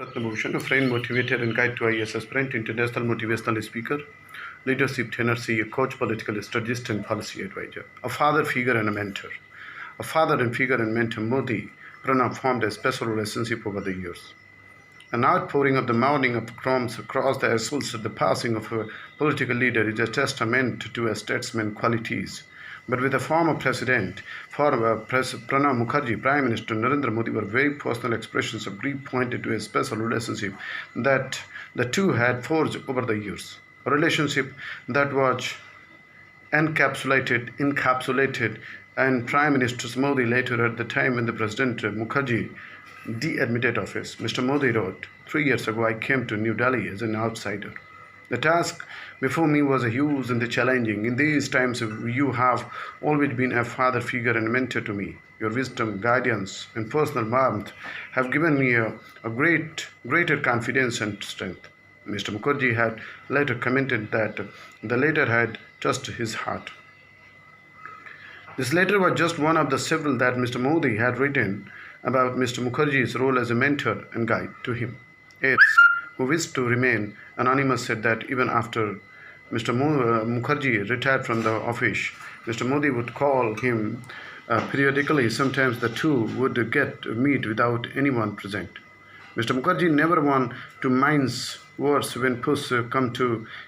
Ratna, a friend, motivator, and guide to IAS aspirant, international motivational speaker, leadership trainer, CEO, coach, political strategist, and policy advisor, a father figure and a mentor. A father and figure and mentor, Modi Pranab formed a special relationship over the years. An outpouring of the mourning of crimes across the isles at the passing of a political leader is a testament to a statesman's qualities. But with the former Pranab Mukherjee, Prime Minister Narendra Modi were very personal expressions of grief pointed to a special relationship that the two had forged over the years. A relationship that was encapsulated, and Prime Minister Modi later at the time when the President Mukherjee de-admitted office. Mr. Modi wrote, 3 years ago I came to New Delhi as an outsider. The task before me was huge and challenging. In these times, you have always been a father figure and mentor to me. Your wisdom, guidance, and personal warmth have given me a greater confidence and strength. Mr. Mukherjee had later commented that the letter had touched his heart. This letter was just one of the several that Mr. Modi had written about Mr. Mukherjee's role as a mentor and guide to him. Aides, who wished to remain anonymous, said that even after Mr. Mukherjee retired from the office, Mr. Modi would call him periodically. Sometimes the two would meet without anyone present. Mr. Mukherjee never wanted to mince words when push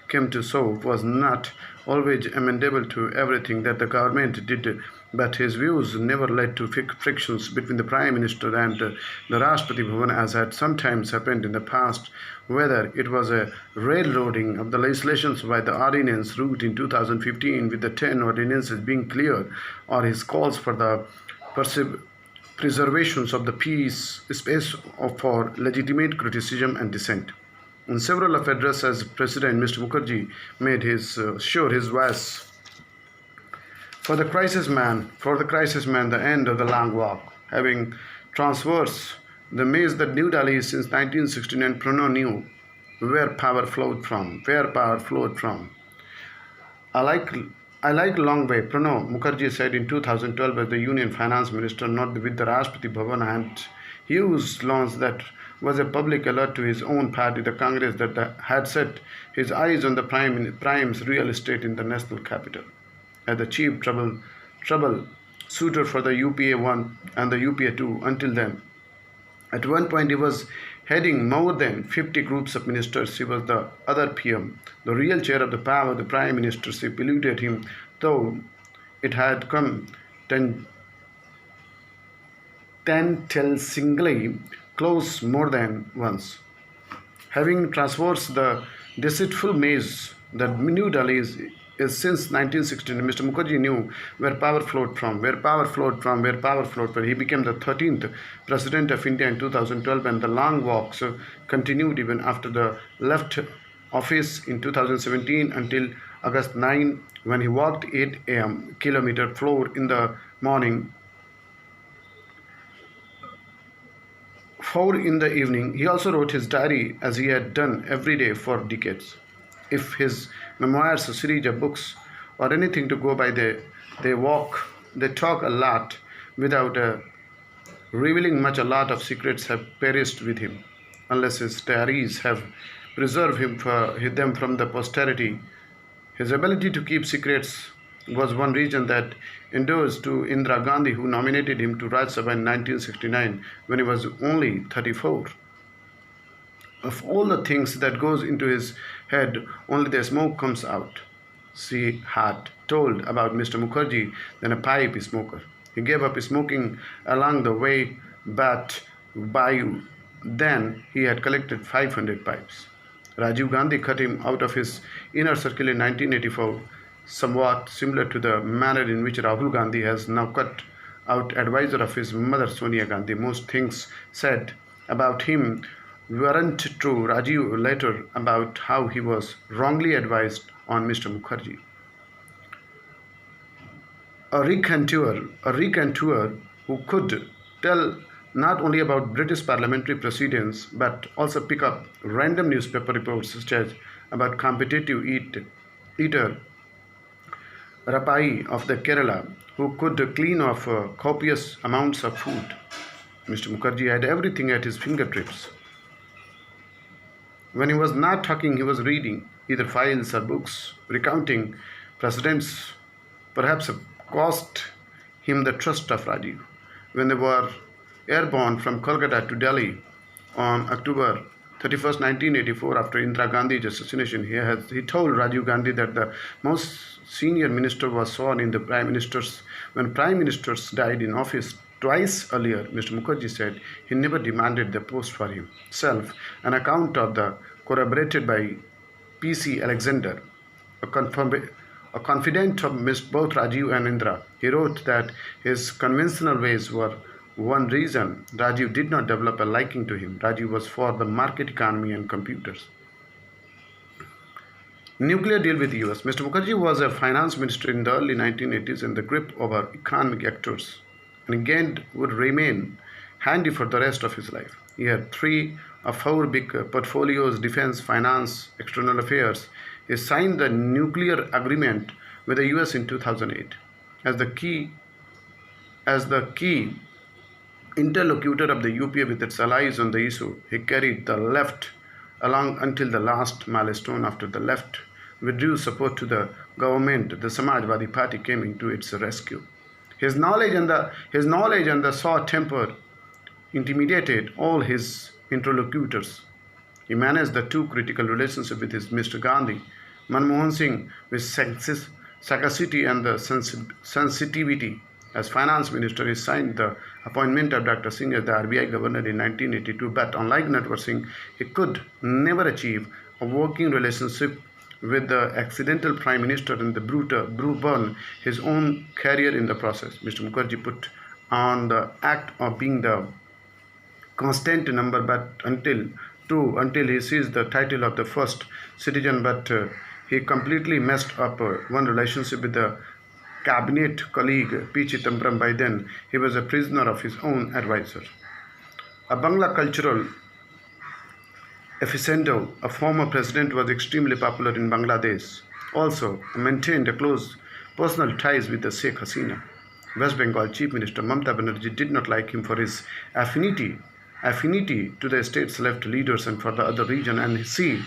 came to shove, was not always amenable to everything that the government did, but his views never led to frictions between the Prime Minister and the Rashtrapati Bhavan, as had sometimes happened in the past, whether it was a railroading of the legislations by the ordinance route in 2015 with the 10 ordinances being cleared, or his calls for the preservations of the peace space for legitimate criticism and dissent. In several of addresses as President, Mr. Mukherjee made sure his voice for the crisis man, the end of the long walk, having traversed the maze that New Delhi since 1969, Pranab knew where power flowed from. I like long way, Pranab Mukherjee said in 2012 as the Union Finance Minister, not with the Rashtrapati Bhavan, and huge launch that was a public alert to his own party, the Congress, that had set his eyes on the Prime's real estate in the national capital. As the chief troubleshooter for the UPA 1 and the UPA 2 until then. At one point, he was heading more than 50 groups of ministers. He was the other PM, the real chair of the power. The Prime Ministership eluded him, though it had come tantalizingly close more than once. Having traversed the deceitful maze that New Delhi is since 1916, Mr. Mukherjee knew where power flowed from. He became the 13th President of India in 2012, and the long walks continued even after the left office in 2017 until August 9, when he walked 8 a.m. kilometer floor in the morning, 4 in the evening. He also wrote his diary as he had done every day for decades. If his memoirs, a series of books, or anything to go by, they talk a lot without revealing much. A lot of secrets have perished with him, unless his diaries have preserved them from the posterity. His ability to keep secrets was one reason that endorsed to Indira Gandhi, who nominated him to Rajya Sabha in 1969 when he was only 34. Of all the things that goes into his head, only the smoke comes out. She had told about Mr. Mukherjee than a pipe smoker. He gave up smoking along the way, but by then he had collected 500 pipes. Rajiv Gandhi cut him out of his inner circle in 1984, somewhat similar to the manner in which Rahul Gandhi has now cut out advisor of his mother Sonia Gandhi. Most things said about him weren't true. Rajiv later about how he was wrongly advised on Mr. Mukherjee. A raconteur who could tell not only about British parliamentary proceedings but also pick up random newspaper reports such as about competitive eater Rapai of the Kerala, who could clean off copious amounts of food. Mr. Mukherjee had everything at his fingertips. When he was not talking, he was reading either files or books, recounting precedents, perhaps cost him the trust of Rajiv. When they were airborne from Kolkata to Delhi on October 31st, 1984, after Indira Gandhi's assassination, he told Rajiv Gandhi that the most senior minister was sworn in the prime ministers when prime ministers died in office twice earlier. Mr. Mukherjee said he never demanded the post for himself. An account of the corroborated by P.C. Alexander, a, a confidant of both Rajiv and Indira. He wrote that his conventional ways were one reason Rajiv did not develop a liking to him. Rajiv was for the market economy and computers. Nuclear deal with US. Mr. Mukherjee was a finance minister in the early 1980s in the grip over economic actors, and again would remain handy for the rest of his life. He had 3 or 4 big portfolios: defense, finance, external affairs. He signed the nuclear agreement with the US in 2008. As the key interlocutor of the UPA with its allies on the issue, he carried the left along until the last milestone. After the left withdrew support to the government, the Samajwadi Party came into its rescue. His knowledge and the short temper intimidated all his interlocutors. He managed the 2 critical relationships with his Mr. Gandhi, Manmohan Singh with sagacity and the sensitivity. As finance minister, he signed the appointment of Dr. Singh as the RBI governor in 1982, but unlike Natwar Singh, he could never achieve a working relationship with the accidental prime minister and the burn his own career in the process. Mr. Mukherjee put on the act of being the constant number, but until he seized the title of the first citizen, but he completely messed up one relationship with the cabinet colleague P. Chidambaram. By then, he was a prisoner of his own advisor. A Bangla cultural aficionado, a former president, was extremely popular in Bangladesh. Also, maintained close personal ties with the Sheikh Hasina. West Bengal Chief Minister Mamata Banerjee did not like him for his affinity to the state's left leaders and for the other region, and she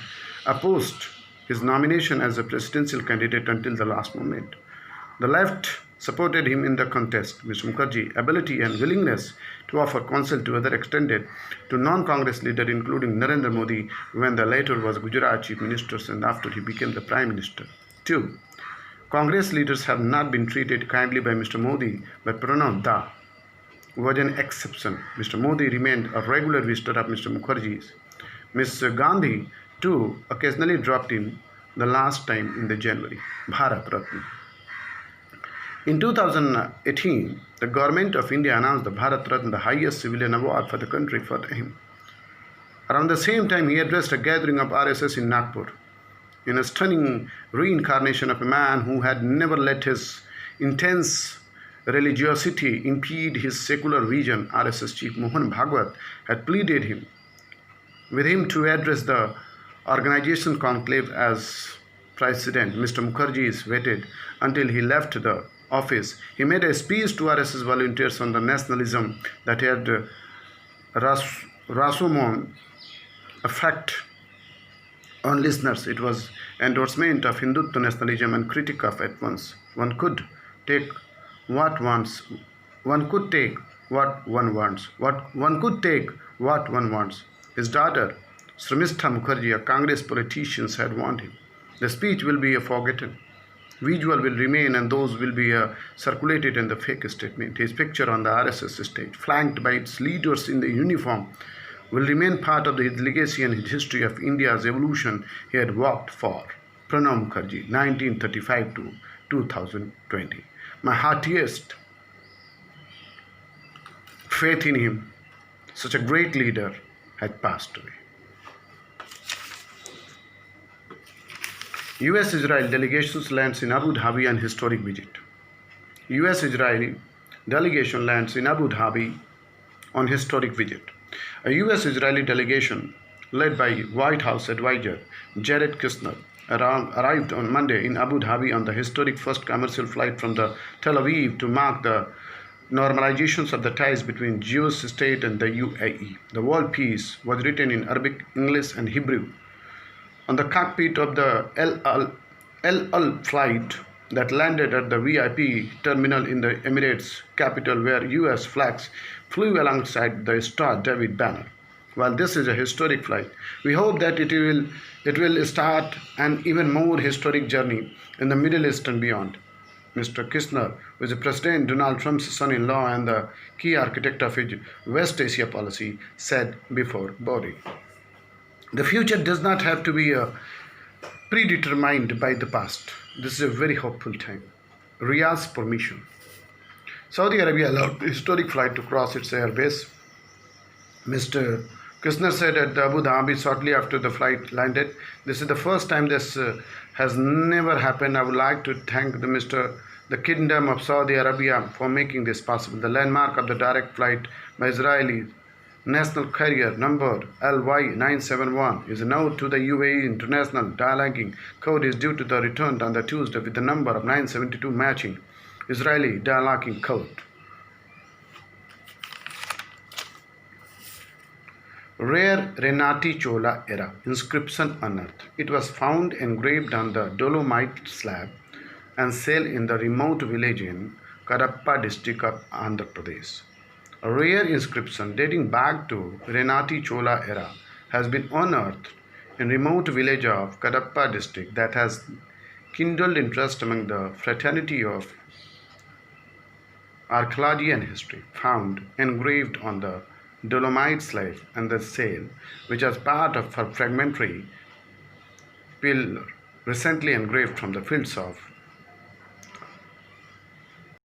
opposed his nomination as a presidential candidate until the last moment. The left supported him in the contest. Mr. Mukherjee's ability and willingness to offer counsel to others extended to non-Congress leaders, including Narendra Modi, when the latter was Gujarat Chief Minister and after he became the Prime Minister. 2. Congress leaders have not been treated kindly by Mr. Modi, but Pranav Da was an exception. Mr. Modi remained a regular visitor of Mr. Mukherjee's. Ms. Gandhi, too, occasionally dropped in, the last time in the January. Bharat Ratna. In 2018, the government of India announced the Bharat Ratna, the highest civilian award for the country, for him. Around the same time, he addressed a gathering of RSS in Nagpur. In a stunning reincarnation of a man who had never let his intense religiosity impede his secular vision, RSS chief Mohan Bhagwat had pleaded with him to address the organization conclave as president. Mr. Mukherjee waited until he left the office. He made a speech to RSS volunteers on the nationalism that had Rasomon effect on listeners. It was endorsement of Hindutva nationalism and critique of at once. One could take what one wants. One could take what one wants. His daughter, Srimistha Mukherjee, a Congress politician, had warned him. The speech will be forgotten. Visual will remain, and those will be circulated in the fake statement. His picture on the RSS stage, flanked by its leaders in the uniform, will remain part of his legacy and his history of India's evolution he had worked for. Pranab Mukherjee, 1935 to 2020. My heartiest faith in him, such a great leader, had passed away. US-Israel delegations lands in Abu Dhabi on historic visit. US-Israeli delegation lands in Abu Dhabi on historic visit. A US-Israeli delegation led by White House advisor Jared Kushner arrived on Monday in Abu Dhabi on the historic first commercial flight from the Tel Aviv to mark the normalizations of the ties between Jewish state and the UAE. The word peace was written in Arabic, English, and Hebrew on the cockpit of the El flight that landed at the VIP terminal in the Emirates capital, where US flags flew alongside the Star David banner. While this is a historic flight, we hope that it will start an even more historic journey in the Middle East and beyond. Mr. Kirchner, who is President Donald Trump's son-in-law and the key architect of his West Asia policy, said before boarding. The future does not have to be predetermined by the past. This is a very hopeful time. Riyadh's permission. Saudi Arabia allowed the historic flight to cross its airbase. Mr. Kirchner said at the Abu Dhabi shortly after the flight landed, "This is the first time this has never happened. I would like to thank the Kingdom of Saudi Arabia for making this possible." The landmark of the direct flight by Israeli national carrier number LY971 is a node to the UAE International Dialoguing Code is due to the return on the Tuesday with the number of 972 matching Israeli Dialoguing Code. Rare Renati Chola era inscription unearthed. It was found engraved on the dolomite slab and cell in the remote village in Kadapa district of Andhra Pradesh. A rare inscription dating back to Renati Chola era has been unearthed in remote village of Kadapa district that has kindled interest among the fraternity of archaeology and history. Found engraved on the dolomite slab and the sail, which was part of a fragmentary pillar recently engraved from the fields of